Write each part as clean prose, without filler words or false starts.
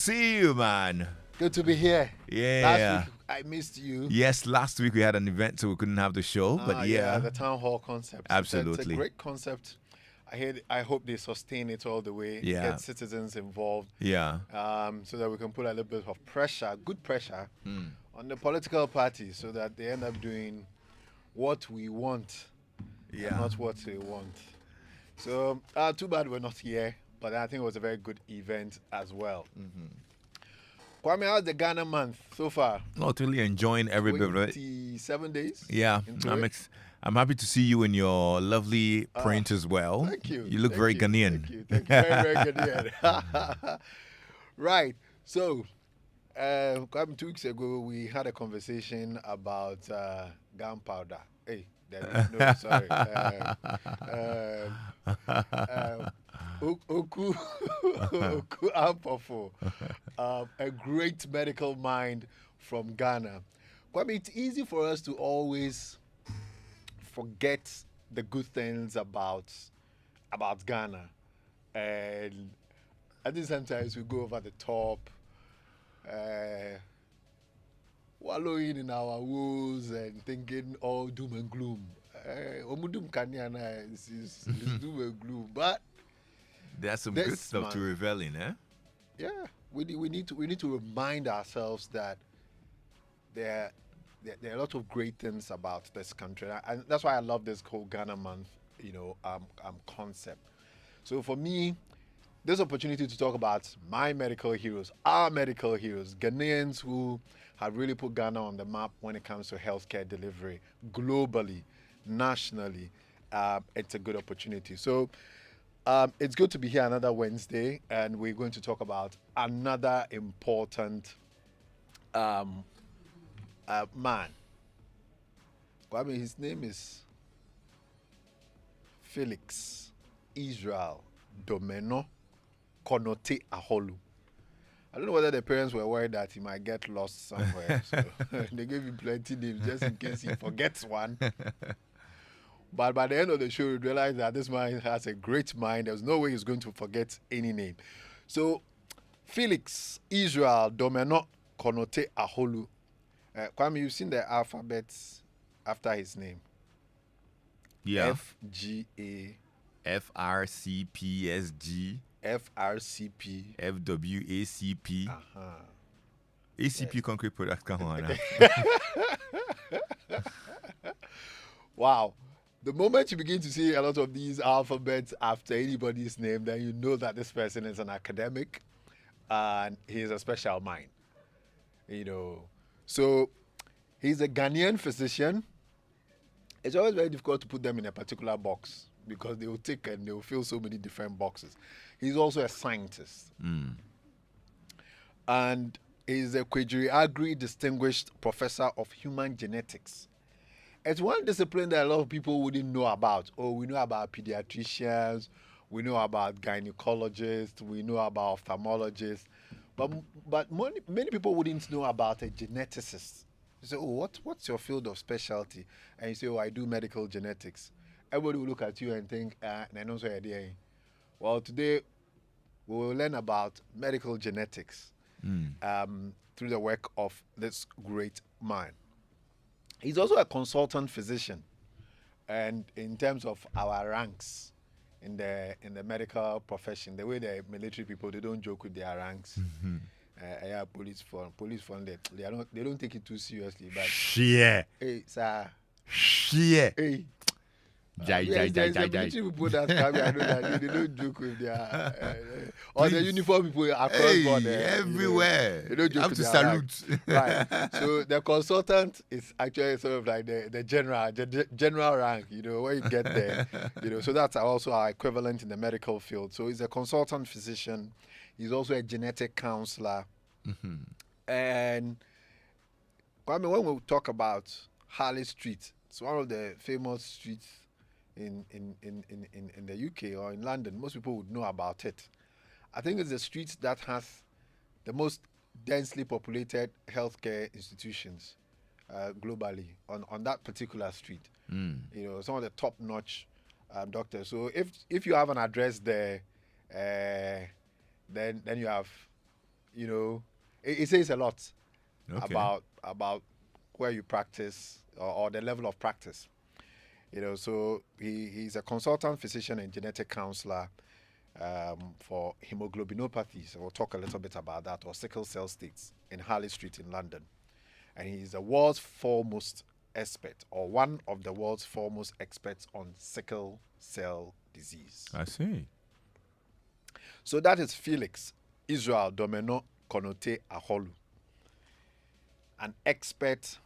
See you, man. Good to be here. Yeah. Last week I missed you. Yes, last week we had an event, so we couldn't have the show. But yeah, the town hall concept. It's a absolutely. great concept. I hope they sustain it all the way. Yeah. Get citizens involved. Yeah. So that we can put a little bit of pressure, good pressure, on the political parties, so that they end up doing what we want, and Yeah. not what they want. So too bad we're not here, but I think it was a very good event as well. Kwame, how's the Ghana month so far? Not really enjoying every bit of it. 27 days? Yeah. into I'm it? I'm happy to see you in your lovely print as well. Thank you. You look Thank very you. Ghanaian. Thank you. Thank you. Very, very Ghanaian. Right. So, Kwame, 2 weeks ago, we had a conversation about gunpowder. Hey, no, sorry. Oku Ampofo, a great medical mind from Ghana. Kwame, it's easy for us to always forget the good things about Ghana, and I think sometimes we go over the top, wallowing in our woes and thinking all doom and gloom. Omudum Kanyana is doom and gloom, but There's some This good stuff to man. revel in, eh? yeah, we need to remind ourselves that there are a lot of great things about this country, and that's why I love this whole Ghana month, concept. So for me, this opportunity to talk about my medical heroes, our medical heroes, Ghanaians who have really put Ghana on the map when it comes to healthcare delivery globally, nationally. It's a good opportunity. So it's good to be here another Wednesday, and we're going to talk about another important man. Kwame, his name is Felix Israel Domeno Konote Aholu. I don't know whether the parents were worried that he might get lost somewhere. So they gave him plenty names just in case he forgets one. But by the end of the show, we realized that this man has a great mind. There's no way he's going to forget any name. So, Felix Israel Domeno Konote Aholu. Kwame, you've seen the alphabets after his name. Yeah. FGA, FRCPSG, FRCP. FWACP, Uh-huh. ACP Concrete Products. Come on. Now. Wow. The moment you begin to see a lot of these alphabets after anybody's name, then you know that this person is an academic and he is a special mind. So he's a Ghanaian physician. It's always very difficult to put them in a particular box because they will take and they will fill so many different boxes. He's also a scientist. And he's a Kwejiri Agri Distinguished Professor of Human Genetics. It's one discipline that a lot of people wouldn't know about. Oh, we know about pediatricians, we know about gynecologists, we know about ophthalmologists, but many people wouldn't know about a geneticist. You say, oh, what's your field of specialty? And you say, oh, I do medical genetics. Everybody will look at you and think, and also idea. Well, today we will learn about medical genetics through the work of this great man. He's also a consultant physician, and in terms of our ranks in the medical profession, the way the military people, they don't joke with their ranks. Yeah, police they don't take it too seriously. But Shit. hey, sir, Shit. hey. Jai. There's the military people that come here, I know that they don't joke with their or the Please. uniform people across Hey, board. everywhere. They don't You joke have with to their salute. rank. Right. So the consultant is actually sort of like the general rank, where you get there. So that's also our equivalent in the medical field. So he's a consultant physician. He's also a genetic counselor. And Kwame, when we talk about Harley Street, it's one of the famous streets in the UK or in London. Most people would know about it. I think it's the street that has the most densely populated healthcare institutions globally on that particular street. Some of the top-notch doctors. So if you have an address there, then you have you know, it says a lot Okay. about where you practice or the level of practice. You know, so he's a consultant physician and genetic counselor for hemoglobinopathy. So we'll talk a little bit about that, or sickle cell states in Harley Street in London. And he's the world's foremost expert, or one of the world's foremost experts on sickle cell disease. I see. So that is Felix Israel Domeno Konote Aholu, an expert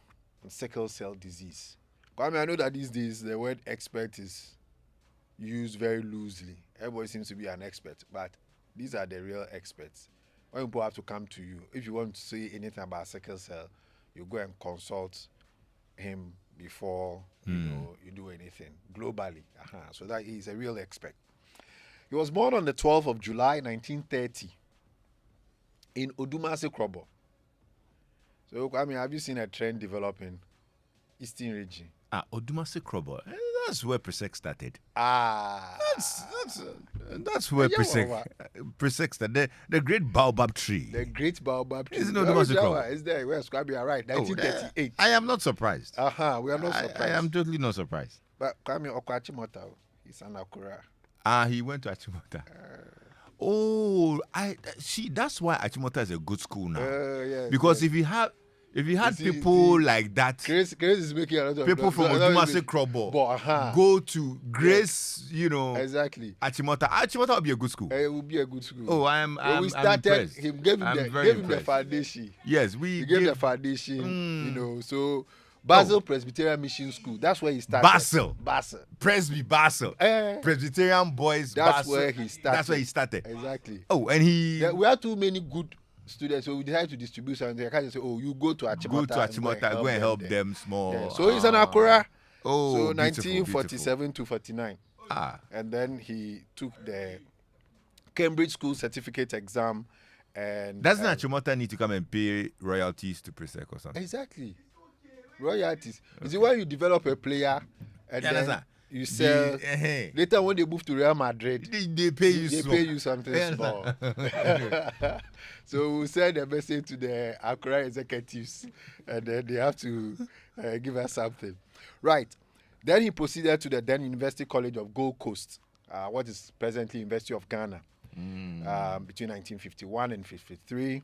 on sickle cell disease. I mean, I know that these days the word expert is used very loosely. Everybody seems to be an expert, but these are the real experts. When people have to come to you, if you want to say anything about sickle cell, you go and consult him before you do anything globally. So that he's a real expert. He was born on the 12th of July 1930 in Odumase Krobo. So I mean, have you seen a trend developing Eastern region? Odumase Krobo. That's where Presec started. That's where Yeah, Presec started. The great baobab tree. The great baobab tree. Isn't Odumase Krobo? Is there? Where Squabby are right. 1938. I am not surprised. We are not surprised. I am totally not surprised. But Kwame Okwachimota, he's an Akura. He went to Achimota. That's why Achimota is a good school now. Yes, because yes. if you had people like that, Grace is making a lot of people from Odumase Krobo go to Grace, exactly. Achimota would be a good school. It would be a good school. Oh, I'm we started, impressed. He gave him the foundation. Yes, he gave the foundation. So Basel Presbyterian Mission School. That's where he started. Basel. Presbyterian boys. That's Basel. where he started. That's where he started. Exactly. Oh, and we had too many good students, so we decided to distribute something. I can't just say, you go to Achimota. Go and help them small. Yeah. So he's an Akura. So 1947 to 49. And then he took the Cambridge School Certificate exam. And doesn't Achimota need to come and pay royalties to Presec or something? Exactly. Royalties. You see, when you develop a player and then you sell, later when they move to Real Madrid, they pay you. They pay you something small. So we send a message to the Accra executives, and then they have to give us something. Right. Then he proceeded to the then University College of Gold Coast, what is presently University of Ghana, between 1951 and 53,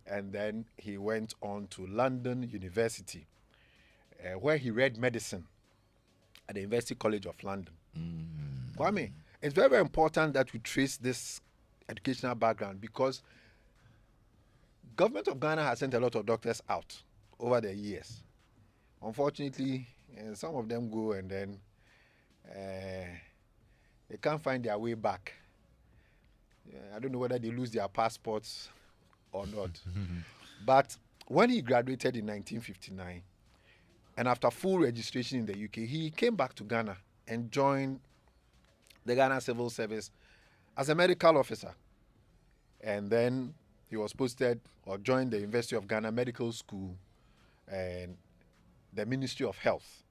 and then he went on to London University, where he read medicine at the University College of London. Kwame, it's very, very important that we trace this educational background, because government of Ghana has sent a lot of doctors out over the years. Unfortunately, some of them go and then they can't find their way back. I don't know whether they lose their passports or not. But when he graduated in 1959, and after full registration in the UK, he came back to Ghana and joined the Ghana Civil Service as a medical officer. And then he was posted or joined the University of Ghana Medical School and the Ministry of Health,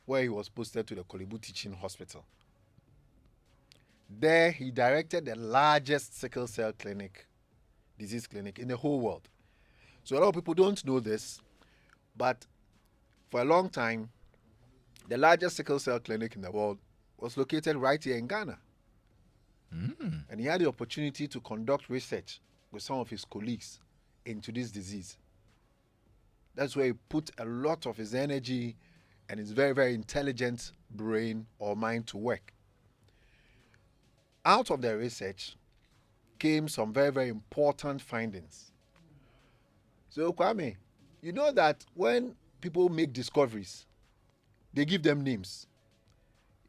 where he was posted to the Kolebu Teaching Hospital. There, he directed the largest sickle cell disease clinic in the whole world. So a lot of people don't know this, but for a long time, the largest sickle cell clinic in the world was located right here in Ghana. And he had the opportunity to conduct research with some of his colleagues into this disease. That's where he put a lot of his energy and his very, very intelligent brain or mind to work. Out of the research came some very, very important findings. So, Kwame, you know that when people make discoveries, they give them names.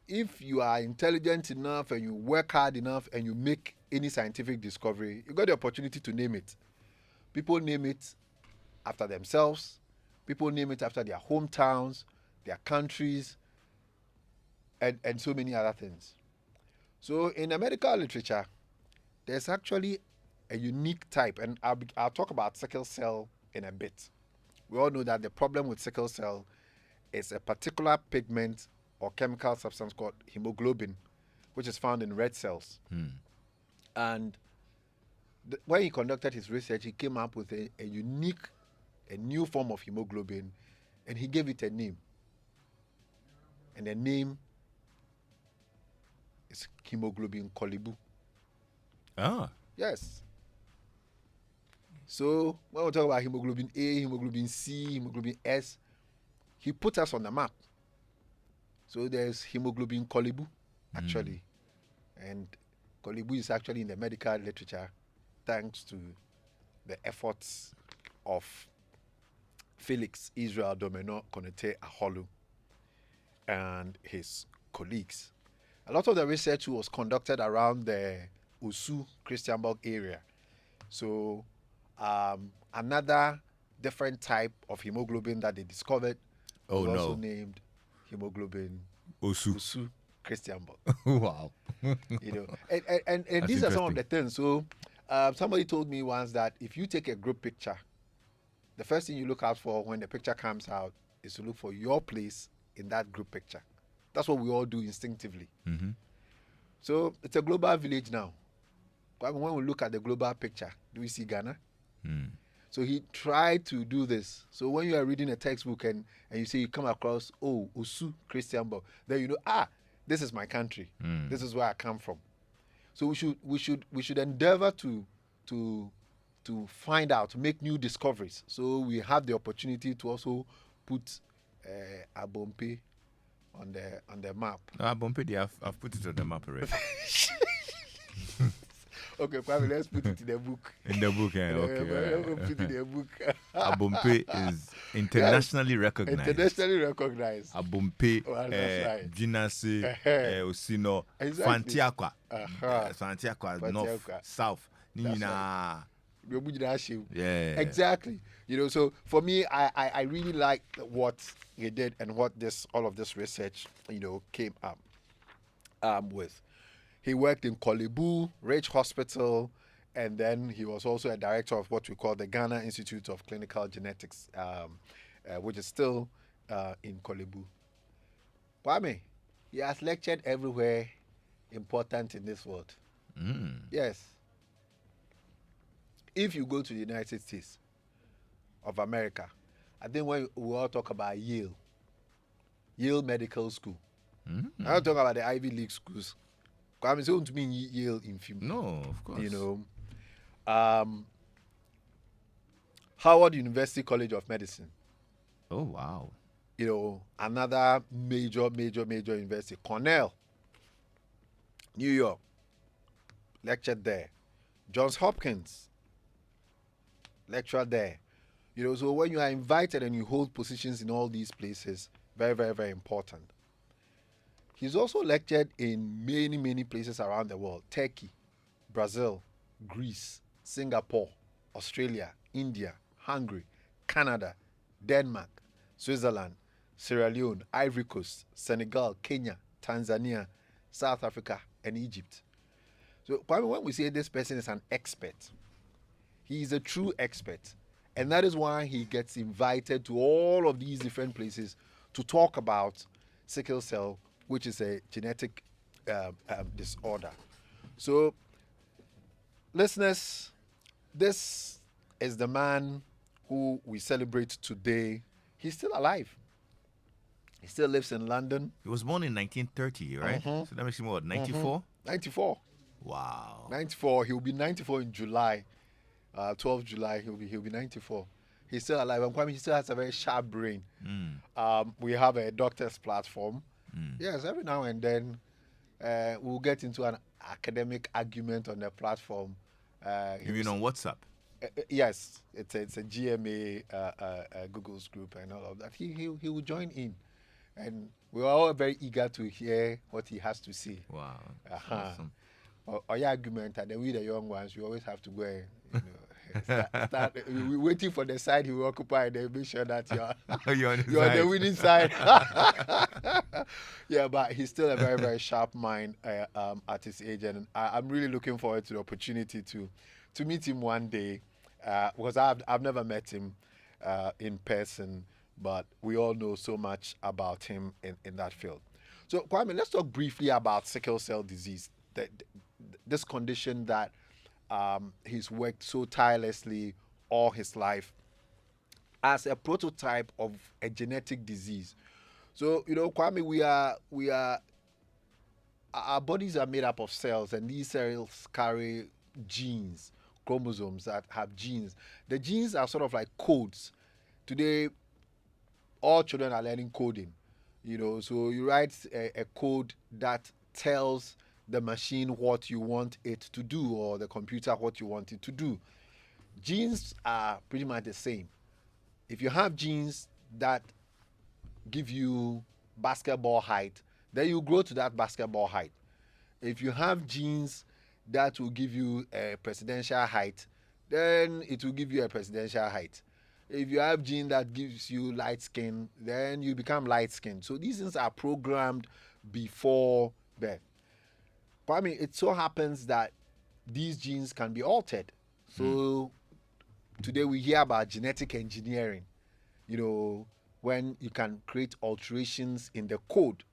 If you are intelligent enough and you work hard enough and you make any scientific discovery, you got the opportunity to name it. People name it after themselves. People name it after their hometowns, their countries, and so many other things. So in the medical literature, there's actually a unique type, and I'll talk about sickle cell in a bit. We all know that the problem with sickle cell is a particular pigment or chemical substance called hemoglobin, which is found in red cells. And when he conducted his research, he came up with a new form of hemoglobin, and he gave it a name. And the name is hemoglobin Kolibu. Ah. Yes. So when we talk about hemoglobin A, hemoglobin C, hemoglobin S, he put us on the map. So there's hemoglobin Kolibu, actually. And Kolibu is actually in the medical literature thanks to the efforts of Felix Israel Domino Konete Aholu and his colleagues. A lot of the research was conducted around the Usu Christianburg area. So another different type of hemoglobin that they discovered was also named hemoglobin Usu Christianburg. Wow. And these are some of the things. So somebody told me once that if you take a group picture, the first thing you look out for when the picture comes out is to look for your place in that group picture. That's what we all do instinctively. Mm-hmm. So it's a global village now. When we look at the global picture, do we see Ghana? So he tried to do this. So when you are reading a textbook and you see you come across, Usu Christianburg, then you know, this is my country. This is where I come from. So we should endeavor to find out, to make new discoveries. So we have the opportunity to also put Abompe on the map. Abompe, I've put it on the map already. Okay, Kwame, let's put it in the book. In the book, yeah. Okay. Put it in the book. Abompe is internationally recognized. Internationally recognized. Abompe, Right. Jinasi, Osino, Exactly. Fantiakwa. Fantiakwa. North, South. Nina. Yeah. Exactly. So for me, I really like what he did and what all of this research, came up with. He worked in Kolibu, Rich Hospital, and then he was also a director of what we call the Ghana Institute of Clinical Genetics, which is still in Kolibu. Kwame, he has lectured everywhere important in this world. Yes. If you go to the United States of America, I think when we all talk about Yale Medical School, I don't talk about the Ivy League schools. Kwame is going to mean Yale in film. No, of course. Howard University College of Medicine. Oh, wow. Another major university. Cornell, New York, lectured there. Johns Hopkins, lectured there. So when you are invited and you hold positions in all these places, very, very, very important. He's also lectured in many, many places around the world. Turkey, Brazil, Greece, Singapore, Australia, India, Hungary, Canada, Denmark, Switzerland, Sierra Leone, Ivory Coast, Senegal, Kenya, Tanzania, South Africa, and Egypt. So when we say this person is an expert, he is a true expert. And that is why he gets invited to all of these different places to talk about sickle cell, which is a genetic disorder. So, listeners, this is the man who we celebrate today. He's still alive. He still lives in London. He was born in 1930, right? So that makes him what, 94? 94. Wow. 94. He'll be 94 in July. 12th July, he'll be 94. He's still alive. And Kwame, he still has a very sharp brain. We have a doctor's platform. Yes, every now and then we'll get into an academic argument on the platform. You mean on WhatsApp? Yes, it's a GMA Google's group and all of that. He will join in, and we're all very eager to hear what he has to say. Wow, awesome. Or your argument, and then we the young ones, we always have to go and, we're waiting for the side he will occupy, and then make sure that you're on the winning side. Yeah, but he's still a very, very sharp mind at his age, and I'm really looking forward to the opportunity to meet him one day, because I've never met him in person, but we all know so much about him in that field. So Kwame, let's talk briefly about sickle cell disease, this condition that he's worked so tirelessly all his life as a prototype of a genetic disease. So Kwame, we are our bodies are made up of cells, and these cells carry genes, chromosomes that have genes. The genes are sort of like codes. Today, all children are learning coding. So you write a code that tells the machine what you want it to do, or the computer what you want it to do. Genes are pretty much the same. If you have genes that give you basketball height, then you grow to that basketball height. If you have genes that will give you a presidential height, then it will give you a presidential height. If you have gene that gives you light skin, then you become light skin. So these things are programmed before birth. But I mean, it so happens that these genes can be altered. So today we hear about genetic engineering, when you can create alterations in the code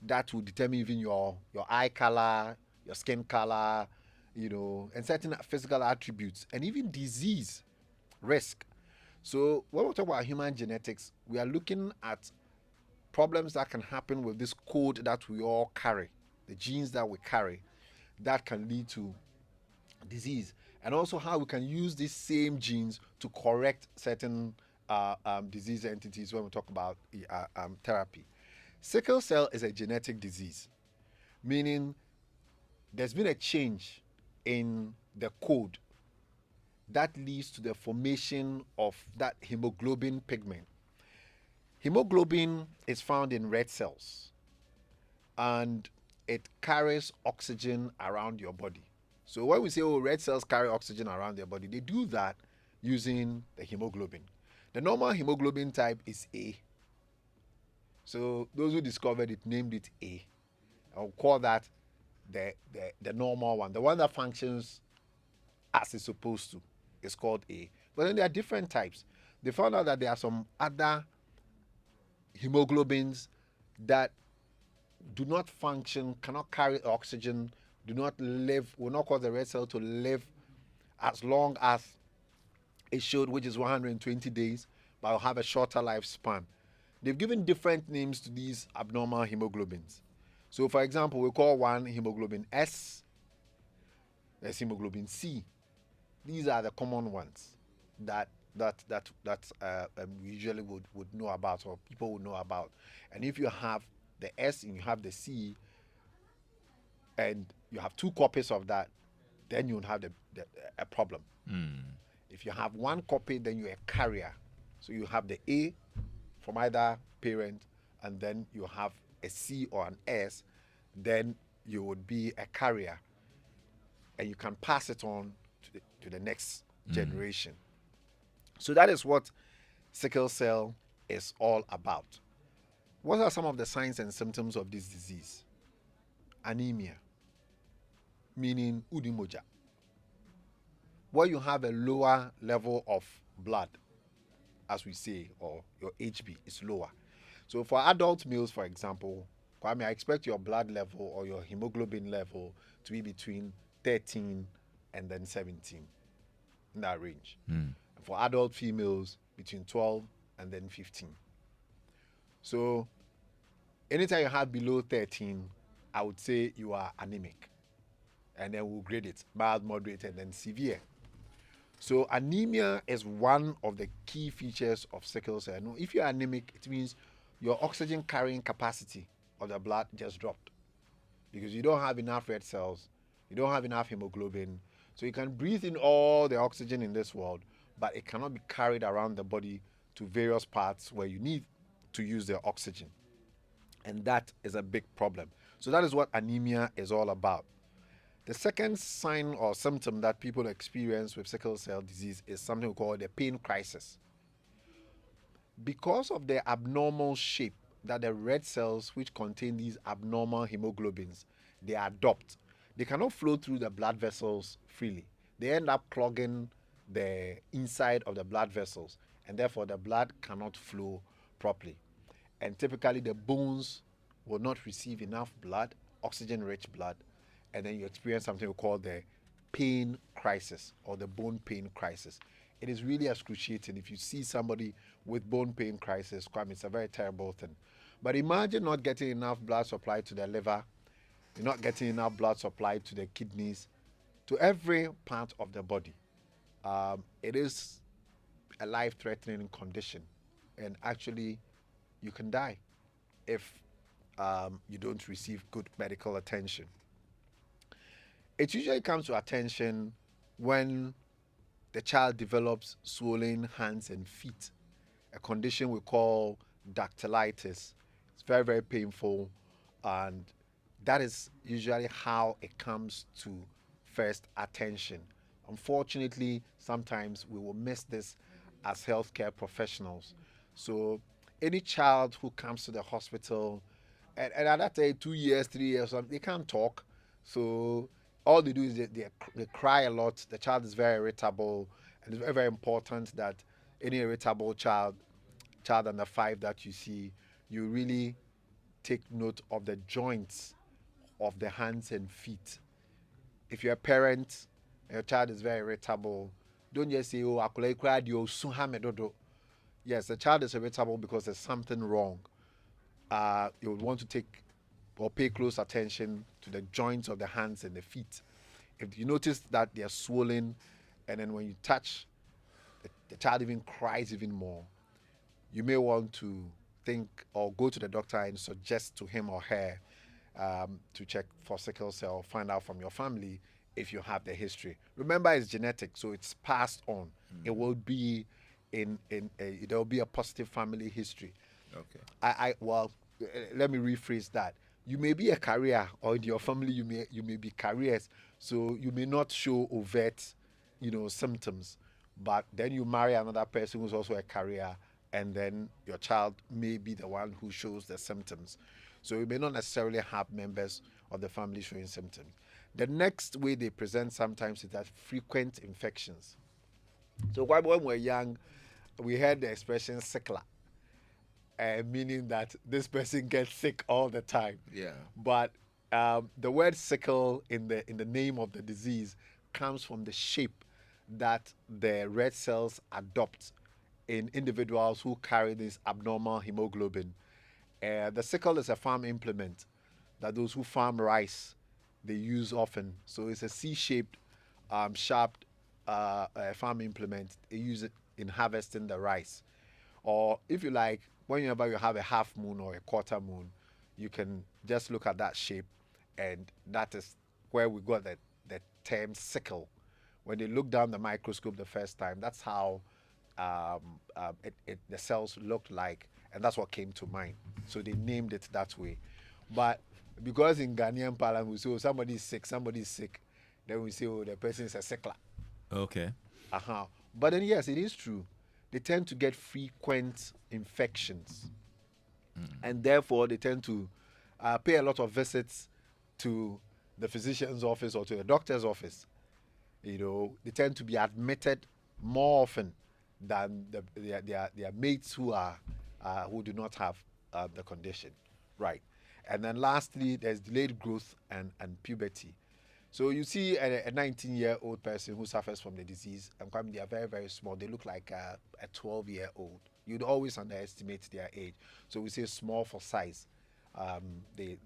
that will determine even your eye color, your skin color, and certain physical attributes, and even disease risk. So when we talk about human genetics, we are looking at problems that can happen with this code that we all carry, the genes that we carry, that can lead to disease, and also how we can use these same genes to correct certain disease entities when we talk about therapy. Sickle cell is a genetic disease, meaning there's been a change in the code that leads to the formation of that hemoglobin pigment. Hemoglobin is found in red cells, and it carries oxygen around your body. So when we say, oh, red cells carry oxygen around their body, they do that using the hemoglobin. The normal hemoglobin type is A. So those who discovered it named it A. I'll call that the normal one, the one that functions as it's supposed to. It's called A. But then there are different types. They found out that there are some other hemoglobins that do not function, cannot carry oxygen, do not live, will not cause the red cell to live as long as it should, which is 120 days, but will have a shorter lifespan. They've given different names to these abnormal hemoglobins. So, for example, we call one hemoglobin S, there's hemoglobin C. These are the common ones that we usually would know about, or people would know about. And if you have the S and you have the C, and you have two copies of that, then you would have a problem. If you have one copy, then you're a carrier. So you have the A from either parent, and then you have a C or an S, then you would be a carrier, and you can pass it on to the next generation. So that is what sickle cell is all about. What are some of the signs and symptoms of this disease? Anemia, meaning udimoja, where you have a lower level of blood, as we say, or your HB is lower. So for adult males, for example, Kwame, I expect your blood level or your hemoglobin level to be between 13 and then 17, in that range. For adult females, between 12 and then 15. So anytime you have below 13, I would say you are anemic. And then we'll grade it mild, moderate, and then severe. So anemia is one of the key features of sickle cell. Now, if you're anemic, it means your oxygen carrying capacity of the blood just dropped, because you don't have enough red cells, you don't have enough hemoglobin. So you can breathe in all the oxygen in this world, but it cannot be carried around the body to various parts where you need to use the oxygen. And that is a big problem. So that is what anemia is all about. The second sign or symptom that people experience with sickle cell disease is something we call the pain crisis. Because of the abnormal shape that the red cells, which contain these abnormal hemoglobins, they adopt, they cannot flow through the blood vessels freely. They end up clogging the inside of the blood vessels, and therefore the blood cannot flow properly. And typically the bones will not receive enough blood, oxygen-rich blood, and then you experience something we call the pain crisis or the bone pain crisis. It is really excruciating. If you see somebody with bone pain crisis, Kwame, it's a very terrible thing. But imagine not getting enough blood supply to the liver, you're not getting enough blood supply to the kidneys, to every part of the body. It is a life-threatening condition, and actually, you can die if you don't receive good medical attention. It usually comes to attention when the child develops swollen hands and feet, a condition we call dactylitis. It's very, very painful, and that is usually how it comes to first attention. Unfortunately, sometimes we will miss this as healthcare professionals. So, any child who comes to the hospital, and at that age, 2 years, 3 years, they can't talk. So, all they do is they cry a lot. The child is very irritable, and it's very, very important that any irritable child under 5 that you see, you really take note of the joints of the hands and feet. If you're a parent and your child is very irritable, don't just say, oh, akulei kura dio suhame dodo. Yes, the child is irritable because there's something wrong. You would want to take or pay close attention to the joints of the hands and the feet. If you notice that they are swollen, and then when you touch, the child even cries even more, you may want to think or go to the doctor and suggest to him or her to check for sickle cell, find out from your family if you have the history. Remember, it's genetic, so it's passed on. It will be there will be a positive family history. Okay. Let me rephrase that. You may be a carrier, or in your family you may be carriers, so you may not show overt, symptoms. But then you marry another person who's also a carrier, and then your child may be the one who shows the symptoms. So you may not necessarily have members of the family showing symptoms. The next way they present sometimes is that frequent infections. So when we're young, we heard the expression sickler, meaning that this person gets sick all the time. Yeah. But the word sickle in the name of the disease comes from the shape that the red cells adopt in individuals who carry this abnormal hemoglobin. The sickle is a farm implement that those who farm rice they use often. So it's a C-shaped, sharp farm implement. They use it in harvesting the rice. Or if you like, whenever you have a half moon or a quarter moon, you can just look at that shape, and that is where we got the term sickle. When they looked down the microscope the first time, that's how the cells looked like, and that's what came to mind. So they named it that way. But because in Ghanaian parlance we say, oh, somebody's sick, then we say, oh, the person is a sickler. Okay. But then yes, it is true. They tend to get frequent infections, and therefore they tend to pay a lot of visits to the physician's office or to the doctor's office. They tend to be admitted more often than their mates who do not have the condition, right? And then lastly, there's delayed growth and puberty. So you see a 19-year-old person who suffers from the disease, and they are very, very small. They look like a 12-year-old. You'd always underestimate their age. So we say small for size. They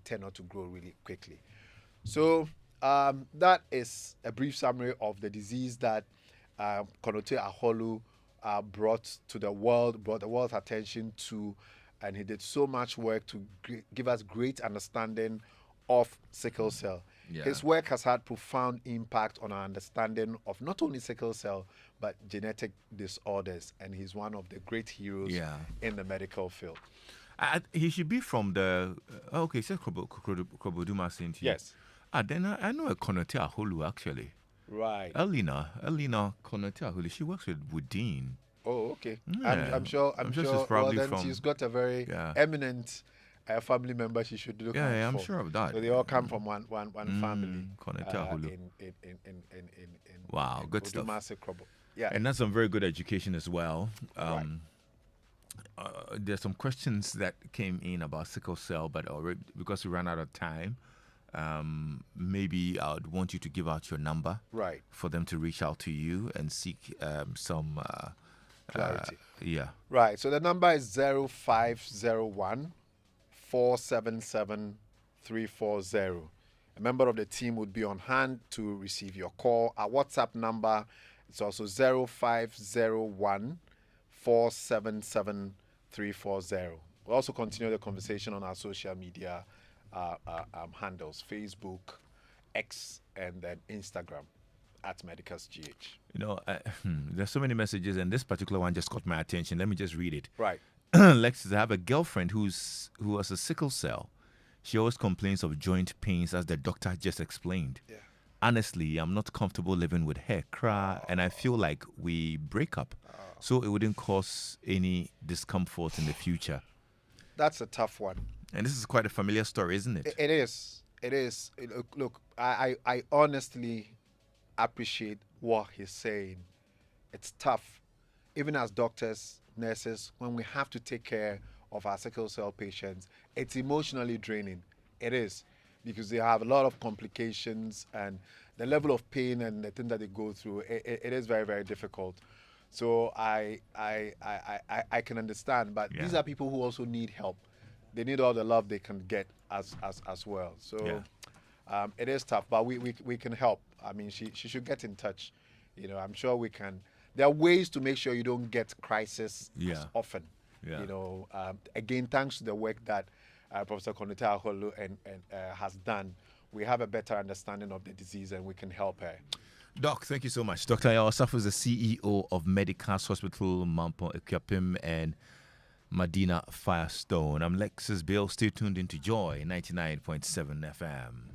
tend not to grow really quickly. So that is a brief summary of the disease that Konote Aholu brought the world's attention to, and he did so much work to give us great understanding of sickle cell. Yeah. His work has had profound impact on our understanding of not only sickle cell, but genetic disorders, and he's one of the great heroes in the medical field. He should be from the... okay, so Kroboduma Saint. Yes. Then I know a Konote Aholu, actually. Right. Elena Konote Aholu, she works with Dean. Oh, okay. Yeah. I'm sure she's probably well, then she's got a very eminent family member she should look out for. Yeah, I'm sure of that. So they all come from one family. Konote Aholu. Wow, good stuff. Yeah. And that's some very good education as well. Right. There's some questions that came in about sickle cell, but already because we ran out of time, maybe I would want you to give out your number Right. for them to reach out to you and seek some Clarity. yeah. Right. So the number is 0501 477 340. A member of the team would be on hand to receive your call. Our WhatsApp number is also 0501 477 340. We'll also continue the conversation on our social media handles: Facebook, X, and then Instagram at MedicusGH. You know, there's so many messages, and this particular one just caught my attention. Let me just read it. Right. Lexis, I have a girlfriend who has a sickle cell. She always complains of joint pains, as the doctor just explained. Yeah. Honestly, I'm not comfortable living with her, cry, and I feel like we break up, so it wouldn't cause any discomfort in the future. That's a tough one. And this is quite a familiar story, isn't it? It is. It is. Look, I honestly appreciate what he's saying. It's tough, even as doctors, nurses, when we have to take care of our sickle cell patients. It's emotionally draining. It is, because they have a lot of complications, and the level of pain and the thing that they go through. It is very, very difficult. So I can understand, but Yeah. these are people who also need help. They need all the love they can get as well. So it is tough, but we can help. I mean, she should get in touch. You know, I'm sure we can. There are ways to make sure you don't get crisis as often. Yeah. You know, again, thanks to the work that Professor Konota Aholo has done, we have a better understanding of the disease and we can help her. Doc, thank you so much. Dr. Ayawasaf is the CEO of Medicus Hospital, Mampo Equiapim, and Medina Firestone. I'm Lexis Bill. Stay tuned into Joy 99.7 FM.